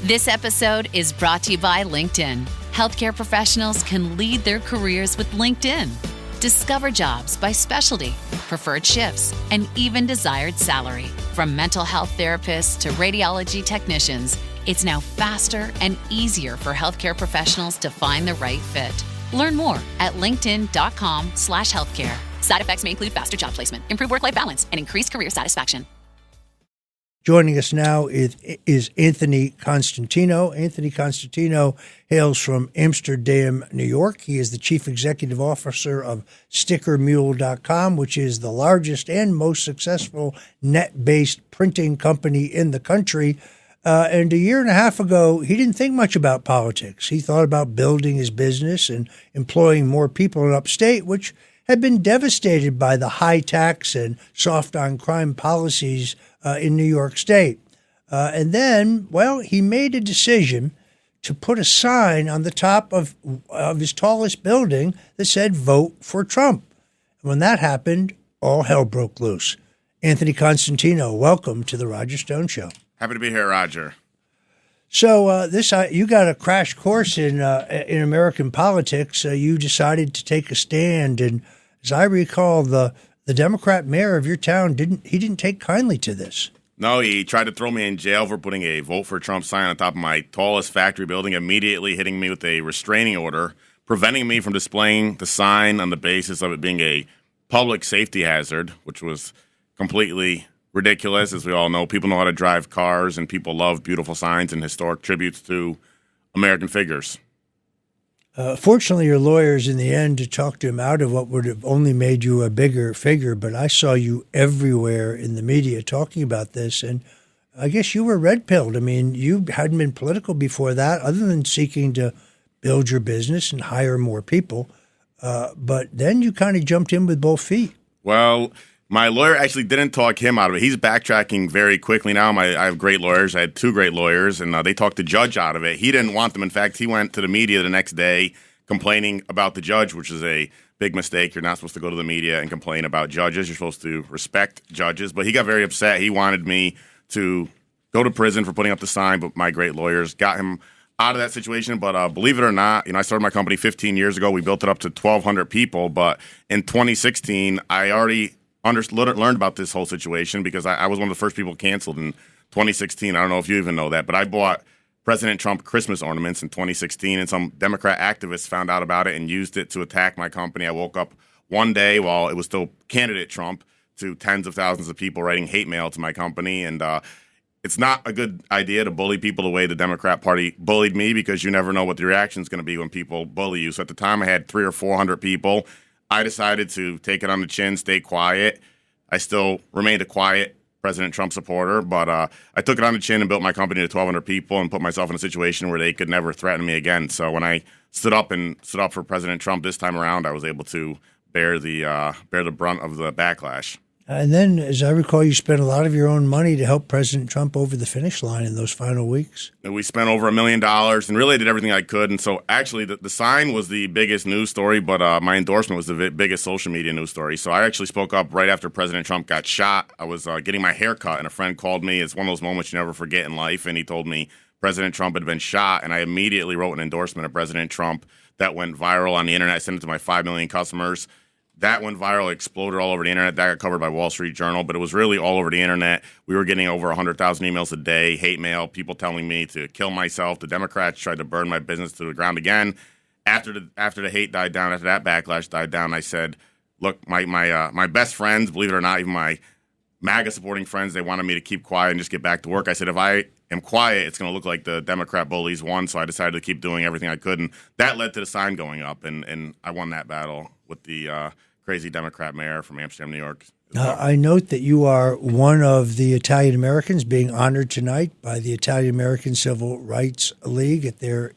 This episode is brought to you by LinkedIn. Healthcare professionals can lead their careers with LinkedIn. Discover jobs by specialty, preferred shifts, and even desired salary. From mental health therapists to radiology technicians, it's now faster and easier for healthcare professionals to find the right fit. Learn more at linkedin.com/healthcare. Side effects may include faster job placement, improved work-life balance, and increased career satisfaction. Joining us now is Anthony Constantino. Anthony Constantino hails from Amsterdam, New York. He is the chief executive officer of StickerMule.com, which is the largest and most successful net-based printing company in the country. And a year and a half ago, he didn't think much about politics. He thought about building his business and employing more people in upstate, which had been devastated by the high tax and soft on crime policies in New York State. And then, well, he made a decision to put a sign on the top of his tallest building that said, "Vote for Trump." And when that happened, all hell broke loose. Anthony Constantino, welcome to the Roger Stone Show. Happy to be here, Roger. So you got a crash course in American politics. You decided to take a stand, and as I recall, the Democrat mayor of your town didn't take kindly to this. No, he tried to throw me in jail for putting a "Vote for Trump" sign on top of my tallest factory building, immediately hitting me with a restraining order, preventing me from displaying the sign on the basis of it being a public safety hazard, which was completely ridiculous. As we all know, people know how to drive cars, and people love beautiful signs and historic tributes to American figures. Fortunately, your lawyers in the end talked him out of what would have only made you a bigger figure, but I saw you everywhere in the media talking about this, and I guess you were red-pilled. I mean, you hadn't been political before that, other than seeking to build your business and hire more people, but then you kind of jumped in with both feet. Well, my lawyer actually didn't talk him out of it. He's backtracking very quickly now. I have great lawyers. I had two great lawyers, and they talked the judge out of it. He didn't want them. In fact, he went to the media the next day complaining about the judge, which is a big mistake. You're not supposed to go to the media and complain about judges. You're supposed to respect judges. But he got very upset. He wanted me to go to prison for putting up the sign, but my great lawyers got him out of that situation. But believe it or not, I started my company 15 years ago. We built it up to 1,200 people. But in 2016, I already learned about this whole situation because I was one of the first people canceled in 2016. I don't know if you even know that, but I bought President Trump Christmas ornaments in 2016, and some Democrat activists found out about it and used it to attack my company. I woke up one day while it was still candidate Trump to tens of thousands of people writing hate mail to my company, and it's not a good idea to bully people the way the Democrat Party bullied me, because you never know what the reaction is going to be when people bully you. So at the time, I had 300 or 400 people. I decided to take it on the chin, stay quiet. I still remained a quiet President Trump supporter, but I took it on the chin and built my company to 1,200 people and put myself in a situation where they could never threaten me again. So when I stood up for President Trump this time around, I was able to bear the brunt of the backlash. And then, as I recall, you spent a lot of your own money to help President Trump over the finish line in those final weeks. And we spent over $1 million and really did everything I could. And so actually the sign was the biggest news story, but my endorsement was the biggest social media news story. So I actually spoke up right after President Trump got shot. I was getting my hair cut, and a friend called me. It's one of those moments you never forget in life. And he told me President Trump had been shot. And I immediately wrote an endorsement of President Trump that went viral on the internet. I sent it to my 5 million customers. That went viral, exploded all over the internet. That got covered by Wall Street Journal, but it was really all over the internet. We were getting over 100,000 emails a day, hate mail, people telling me to kill myself. The Democrats tried to burn my business to the ground again. After the hate died down, after that backlash died down, I said, look, my best friends, believe it or not, even my MAGA supporting friends, they wanted me to keep quiet and just get back to work. I said, if I am quiet, it's going to look like the Democrat bullies won, so I decided to keep doing everything I could, and that led to the sign going up, and I won that battle with the crazy Democrat mayor from Amsterdam, New York. I note that you are one of the Italian Americans being honored tonight by the Italian American Civil Rights League at their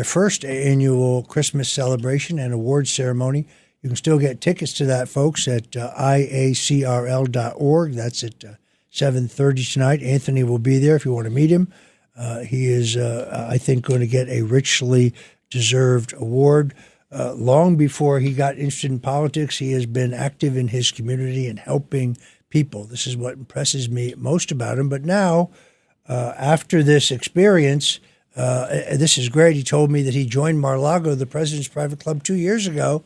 first annual Christmas celebration and awards ceremony. You can still get tickets to that, folks, at iacrl.org. That's at 7:30 tonight. Anthony will be there if you want to meet him. He is, I think, going to get a richly deserved award. Long before he got interested in politics, he has been active in his community and helping people. This is what impresses me most about him. But now After this experience, this is great. He told me that he joined Mar-a-Lago, the president's private club, 2 years ago,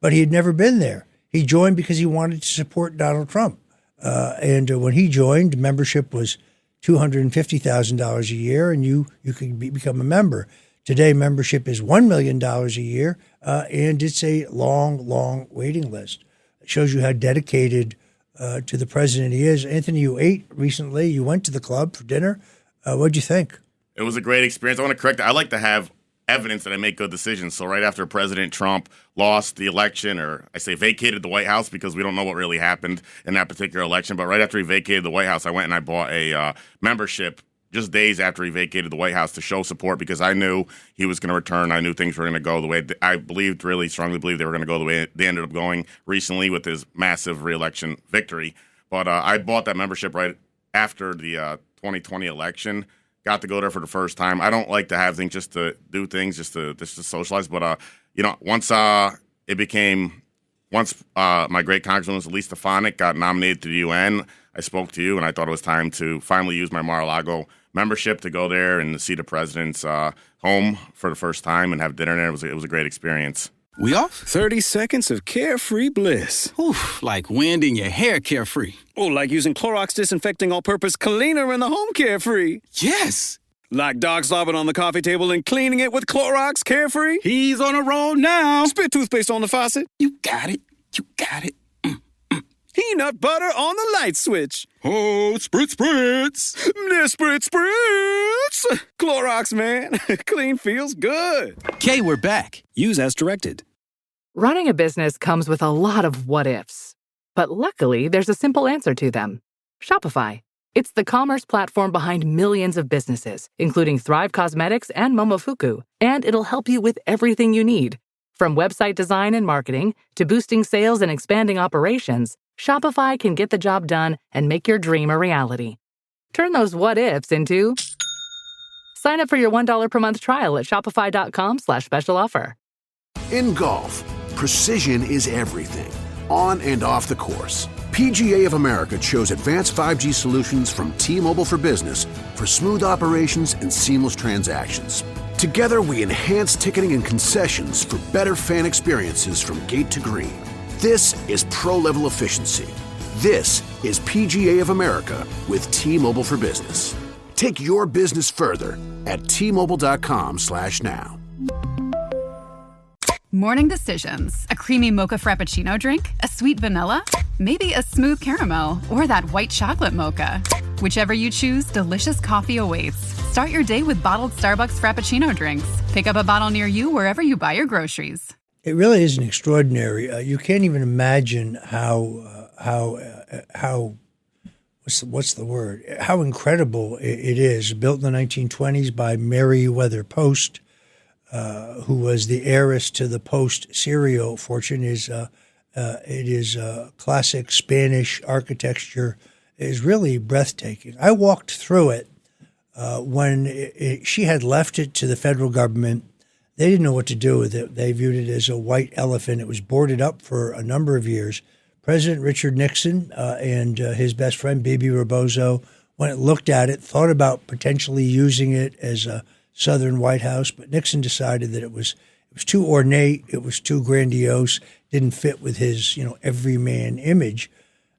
but he had never been there. He joined because he wanted to support Donald Trump. And when he joined, membership was $250,000 a year, and you could become a member. Today, membership is $1 million a year, and it's a long, long waiting list. It shows you how dedicated to the president he is. Anthony, you ate recently. You went to the club for dinner. What'd you think? It was a great experience. I want to correct that. I like to have evidence that I make good decisions. So right after President Trump lost the election, or I say vacated the White House because we don't know what really happened in that particular election, but right after he vacated the White House, I went and I bought a membership just days after he vacated the White House to show support because I knew he was going to return. I knew things were going to go the way I really strongly believed they were going to go the way they ended up going recently with his massive reelection victory. But I bought that membership right after the 2020 election. Got to go there for the first time. I don't like to have things just to do things, just to socialize. But once my great congresswoman Elise Stefanik got nominated to the UN, I spoke to you, and I thought it was time to finally use my Mar-a-Lago membership to go there and see the president's home for the first time and have dinner there. It was a great experience. We off? 30 seconds of carefree bliss. Oof, like wind in your hair carefree. Oh, like using Clorox Disinfecting All-Purpose Cleaner in the home carefree. Yes. Like dog slobbing on the coffee table and cleaning it with Clorox Carefree. He's on a roll now. Spit toothpaste on the faucet. You got it. You got it. Peanut butter on the light switch. Oh, spritz. Spritz. Clorox, man. Clean feels good. Okay, we're back. Use as directed. Running a business comes with a lot of what-ifs. But luckily, there's a simple answer to them. Shopify. It's the commerce platform behind millions of businesses, including Thrive Cosmetics and Momofuku. And it'll help you with everything you need. From website design and marketing to boosting sales and expanding operations, Shopify can get the job done and make your dream a reality. Turn those what-ifs into... Sign up for your $1 per month trial at shopify.com/special offer. In golf, precision is everything, on and off the course. PGA of America chose advanced 5G solutions from T-Mobile for Business for smooth operations and seamless transactions. Together, we enhance ticketing and concessions for better fan experiences from gate to green. This is pro-level efficiency. This is PGA of America with T-Mobile for Business. Take your business further at T-Mobile.com/now. Morning decisions. A creamy mocha frappuccino drink? A sweet vanilla? Maybe a smooth caramel or that white chocolate mocha. Whichever you choose, delicious coffee awaits. Start your day with bottled Starbucks Frappuccino drinks. Pick up a bottle near you wherever you buy your groceries. It really is an extraordinary. You can't even imagine how what's the word? How incredible it is. Built in the 1920s by Meriwether Post, who was the heiress to the Post cereal fortune. It is classic Spanish architecture. It is really breathtaking. I walked through it when she had left it to the federal government. They didn't know what to do with it. They viewed it as a white elephant. It was boarded up for a number of years. President Richard Nixon and his best friend, Bibi Rebozo, when it looked at it, thought about potentially using it as a Southern White House, but Nixon decided that it was too ornate, it was too grandiose, didn't fit with his everyman image.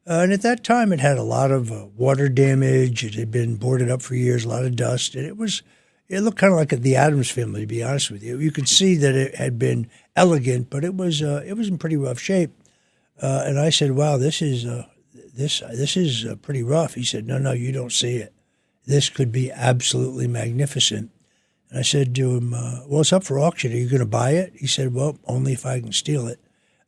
And at that time, it had a lot of water damage. It had been boarded up for years, a lot of dust, and it looked kind of like the Addams Family, to be honest with you. You could see that it had been elegant, but it was in pretty rough shape. And I said, "Wow, this is pretty rough." He said, "No, you don't see it. This could be absolutely magnificent." And I said to him, "Well, it's up for auction. Are you going to buy it?" He said, "Well, only if I can steal it."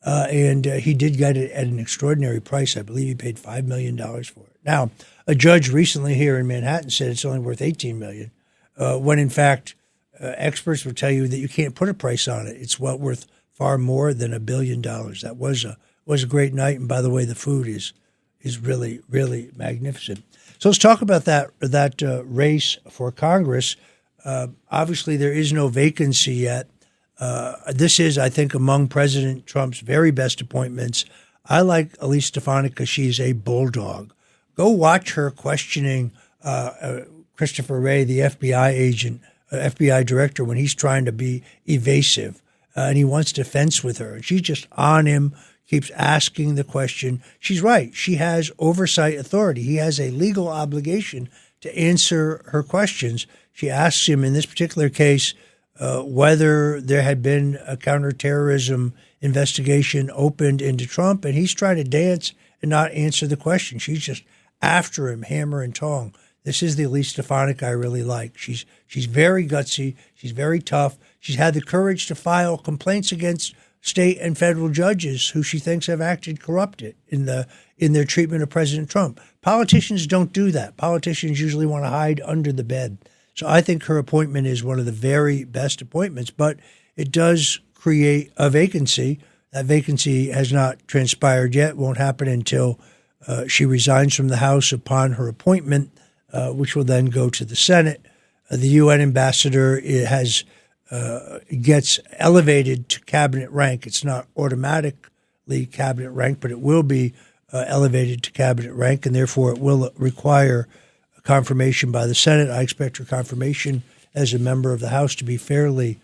And he did get it at an extraordinary price. I believe he paid $5 million for it. Now, a judge recently here in Manhattan said it's only worth $18 million, when in fact experts will tell you that you can't put a price on it. It's worth far more than $1 billion. That was a great night, and by the way, the food is really, really magnificent. So let's talk about that race for Congress. Obviously, there is no vacancy yet. This is, I think, among President Trump's very best appointments. I like Elise Stefanik because she's a bulldog. Go watch her questioning Christopher Wray, the FBI agent, FBI director, when he's trying to be evasive and he wants to fence with her. And she's just on him, keeps asking the question. She's right. She has oversight authority. He has a legal obligation to answer her questions. She asks him in this particular case whether there had been a counterterrorism investigation opened into Trump, and he's trying to dance and not answer the question. She's just after him, hammer and tong. This is the Elise Stefanik I really like. She's very gutsy. She's very tough. She's had the courage to file complaints against state and federal judges who she thinks have acted corrupted in their treatment of President Trump. Politicians don't do that. Politicians usually want to hide under the bed. So I think her appointment is one of the very best appointments, but it does create a vacancy. That vacancy has not transpired yet, won't happen until she resigns from the House upon her appointment, which will then go to the Senate. The UN ambassador gets elevated to cabinet rank. It's not automatically cabinet rank, but it will be elevated to cabinet rank, and therefore it will require confirmation by the Senate. I expect her confirmation as a member of the House to be fairly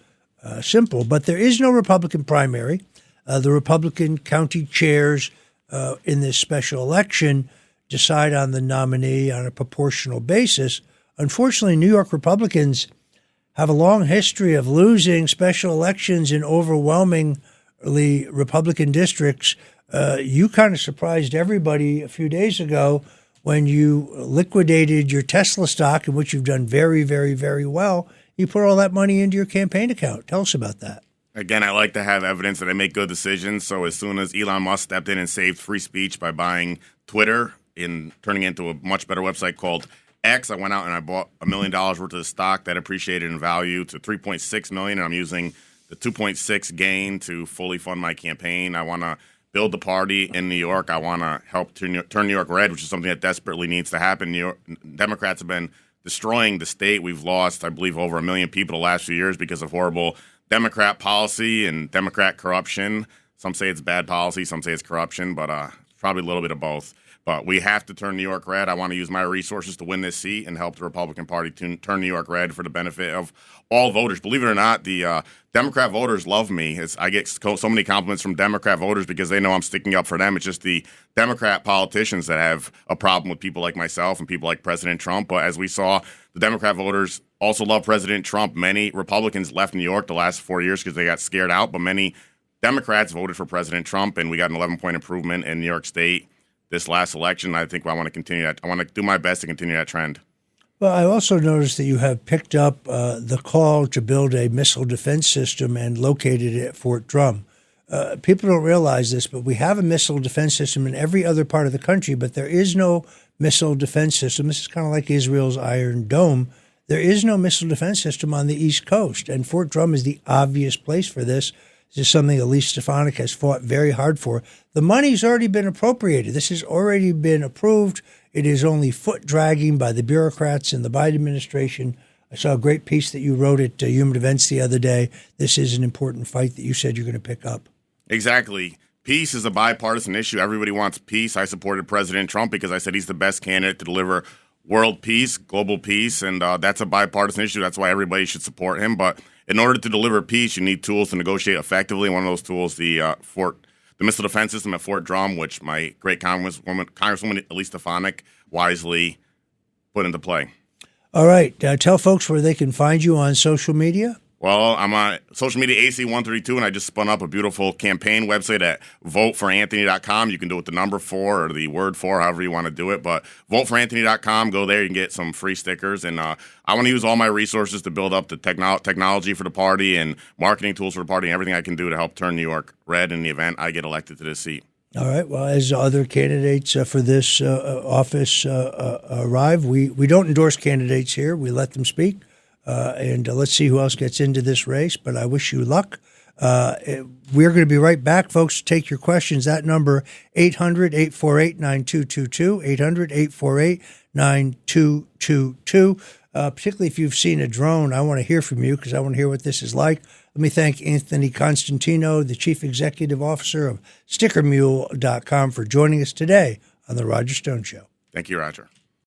simple. But there is no Republican primary. The Republican county chairs in this special election decide on the nominee on a proportional basis. Unfortunately, New York Republicans have a long history of losing special elections in overwhelmingly Republican districts. You kind of surprised everybody a few days ago when you liquidated your Tesla stock, in which you've done very, very, very well. You put all that money into your campaign account. Tell us about that. Again, I like to have evidence that I make good decisions. So as soon as Elon Musk stepped in and saved free speech by buying Twitter and turning it into a much better website called X, I went out and I bought $1 million worth of the stock that appreciated in value to $3.6 million. And I'm using the 2.6 gain to fully fund my campaign. I want to build the party in New York. I want to help turn New York red, which is something that desperately needs to happen. New York Democrats have been destroying the state. We've lost, I believe, over 1 million people the last few years because of horrible Democrat policy and Democrat corruption. Some say it's bad policy, some say it's corruption, but probably a little bit of both. But we have to turn New York red. I want to use my resources to win this seat and help the Republican Party turn New York red for the benefit of all voters. Believe it or not, the Democrat voters love me. I get so many compliments from Democrat voters because they know I'm sticking up for them. It's just the Democrat politicians that have a problem with people like myself and people like President Trump. But as we saw, the Democrat voters also love President Trump. Many Republicans left New York the last 4 years because they got scared out, but many Democrats voted for President Trump, and we got an 11-point improvement in New York State this last election. I think I want to continue that. I want to do my best to continue that trend. Well, I also noticed that you have picked up the call to build a missile defense system and located it at Fort Drum. People don't realize this, but we have a missile defense system in every other part of the country, but there is no missile defense system. This is kind of like Israel's Iron Dome. There is no missile defense system on the East Coast, and Fort Drum is the obvious place for this. This is something Elise Stefanik has fought very hard for. The money's already been appropriated. This has already been approved. It is only foot dragging by the bureaucrats in the Biden administration. I saw a great piece that you wrote at Human Events the other day. This is an important fight that you said you're going to pick up. Exactly. Peace is a bipartisan issue. Everybody wants peace. I supported President Trump because I said he's the best candidate to deliver world peace, global peace, and that's a bipartisan issue. That's why everybody should support him. But in order to deliver peace, you need tools to negotiate effectively. One of those tools, the missile defense system at Fort Drum, which my great Congresswoman Elise Stefanik wisely put into play. All right. Tell folks where they can find you on social media. Well, I'm on social media AC132, and I just spun up a beautiful campaign website at voteforanthony.com. You can do it with the number 4 or the word 4, however you want to do it. But voteforanthony.com, go there. You can get some free stickers. And I want to use all my resources to build up the technology for the party and marketing tools for the party and everything I can do to help turn New York red in the event I get elected to this seat. All right. Well, as other candidates for this office arrive, we don't endorse candidates here. We let them speak. And let's see who else gets into this race. But I wish you luck. We're going to be right back, folks, to take your questions. That number, 800-848-9222, 800-848-9222. Particularly if you've seen a drone, I want to hear from you because I want to hear what this is like. Let me thank Anthony Constantino, the Chief Executive Officer of StickerMule.com, for joining us today on The Roger Stone Show. Thank you, Roger.